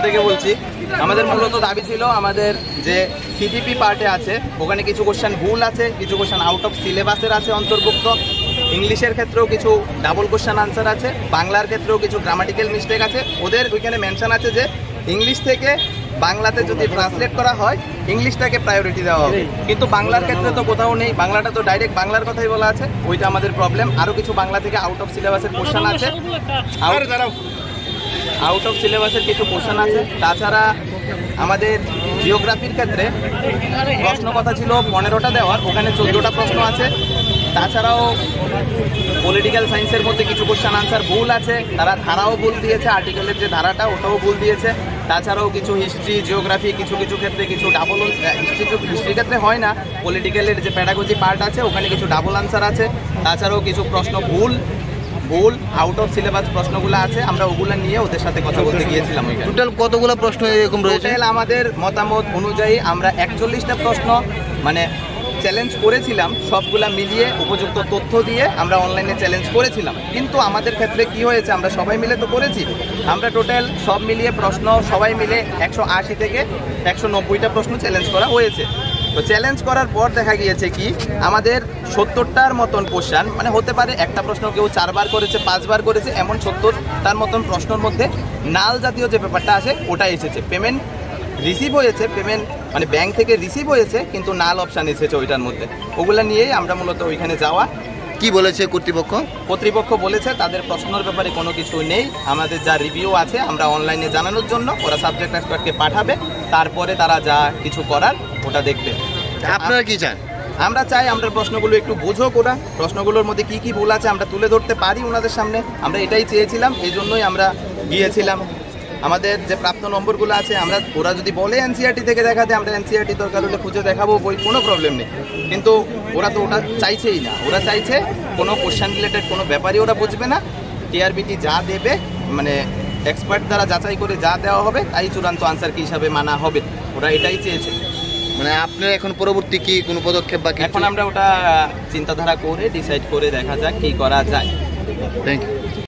থেকে বলছি। আমাদের মূলত দাবি ছিল আমাদের যে সিডিপি পার্টে আছে ওখানে কিছু কোশ্চেন ভুল আছে, কিছু কোশ্চেন আউট অফ সিলেবাসের আছে অন্তর্ভুক্ত। ইংলিশের ক্ষেত্রেও কিছু ডাবল কোশ্চেন আনসার আছে, বাংলার ক্ষেত্রেও কিছু গ্রামাটিক্যাল মিস্টেক আছে। ওদের ওইখানে মেনশন আছে যে ইংলিশ থেকে বাংলাতে যদি ট্রান্সলেট করা হয় ইংলিশটাকে প্রায়োরিটি দেওয়া হবে, কিন্তু বাংলার ক্ষেত্রে তো কোথাও নেই। বাংলাটা তো ডাইরেক্ট বাংলার কথাই বলা আছে, ওইটা আমাদের প্রবলেম। আরও কিছু বাংলা থেকে আউট অফ সিলেবাসের কোশ্চেন আছে, আউট অফ সিলেবাসের কিছু কোশ্চেন আছে। তাছাড়া আমাদের জিওগ্রাফির ক্ষেত্রে প্রশ্ন কথা ছিল 15টা দেওয়ার, ওখানে 14টা প্রশ্ন আছে। তাছাড়াও পলিটিক্যাল সায়েন্সের মধ্যে কিছু কোশ্চেন আনসার ভুল আছে, তারা ধারাও ভুল দিয়েছে, আর্টিকেলের যে ধারাটা ওটাও ভুল দিয়েছে। তাছাড়াও কিছু হিস্ট্রি জিওগ্রাফি কিছু কিছু ক্ষেত্রে কিছু ডাবল, হিস্ট্রির ক্ষেত্রে হয় না, পলিটিক্যালের যে প্যাডাগজি পার্ট আছে ওখানে কিছু ডাবল আনসার আছে। তাছাড়াও কিছু প্রশ্ন ভুল আউট অফ সিলেবাস প্রশ্নগুলো আছে, আমরা ওগুলো নিয়ে ওদের সাথে কথা বলতে গিয়েছিলাম। টোটাল কতগুলো প্রশ্ন এরকম রয়েছে? টোটাল আমাদের মতামত অনুযায়ী আমরা 41টা প্রশ্ন মানে চ্যালেঞ্জ করেছিলাম, সবগুলা মিলিয়ে উপযুক্ত তথ্য দিয়ে আমরা অনলাইনে চ্যালেঞ্জ করেছিলাম। কিন্তু আমাদের ক্ষেত্রে কি হয়েছে, আমরা সবাই মিলে তো করেছি, আমরা টোটাল সব মিলিয়ে প্রশ্ন সবাই মিলে 180 থেকে 190টা প্রশ্ন চ্যালেঞ্জ করা হয়েছে। তো চ্যালেঞ্জ করার পর দেখা গিয়েছে কি আমাদের 70টার মতন কোশ্চেন, মানে হতে পারে একটা প্রশ্ন কেউ 4 বার করেছে 5 বার করেছে, এমন 70টার মতন প্রশ্নের মধ্যে নাল জাতীয় যে ব্যাপারটা আছে ওটা এসেছে। পেমেন্ট রিসিভ হয়েছে, পেমেন্ট মানে ব্যাংক থেকে রিসিভ হয়েছে, কিন্তু নাল অপশান এসেছে ওইটার মধ্যে। ওগুলো নিয়েই আমরা মূলত ওইখানে যাওয়া। কি বলেছে কর্তৃপক্ষ? কর্তৃপক্ষ বলেছে তাদের প্রশ্নের ব্যাপারে কোনো কিছু নেই, আমাদের যা রিভিউ আছে আমরা অনলাইনে জানানোর জন্য ওরা সাবজেক্ট এক্সপার্টকে পাঠাবে, তারপরে তারা যা কিছু করার ওটা দেখবে। আপনারা কি চান? আমরা চাই আমরা প্রশ্নগুলো একটু বোঝো, ওরা প্রশ্নগুলোর মধ্যে কি কি ভুল আছে আমরা তুলে ধরতে পারি ওনাদের সামনে, আমরা এটাই চেয়েছিলাম, এই জন্যই আমরা গিয়েছিলাম। আমাদের যে প্রাপ্ত নম্বরগুলো আছে আমরা, ওরা যদি বলে এনসিইআরটি থেকে দেখাতে, আমরা এনসিইআরটি দরকার হলে খুঁজে দেখাবো, বই কোনো প্রবলেম নেই। কিন্তু ওরা তো ওটা চাইছেই না, ওরা চাইছে কোনো কোশ্চেন রিলেটেড কোনো ব্যাপারই ওরা বুঝবে না, টিআরবিটি যা দেবে মানে এক্সপার্ট দ্বারা যাচাই করে যা দেওয়া হবে তাই চূড়ান্ত আনসার কি হিসাবে মানা হবে, ওরা এটাই চেয়েছে। মানে আপনার এখন পরবর্তী কি কোনো পদক্ষেপ বাকি? এখন আমরা ওটা চিন্তাধারা করে ডিসাইড করে দেখা যাক কী করা যায়। Thank you.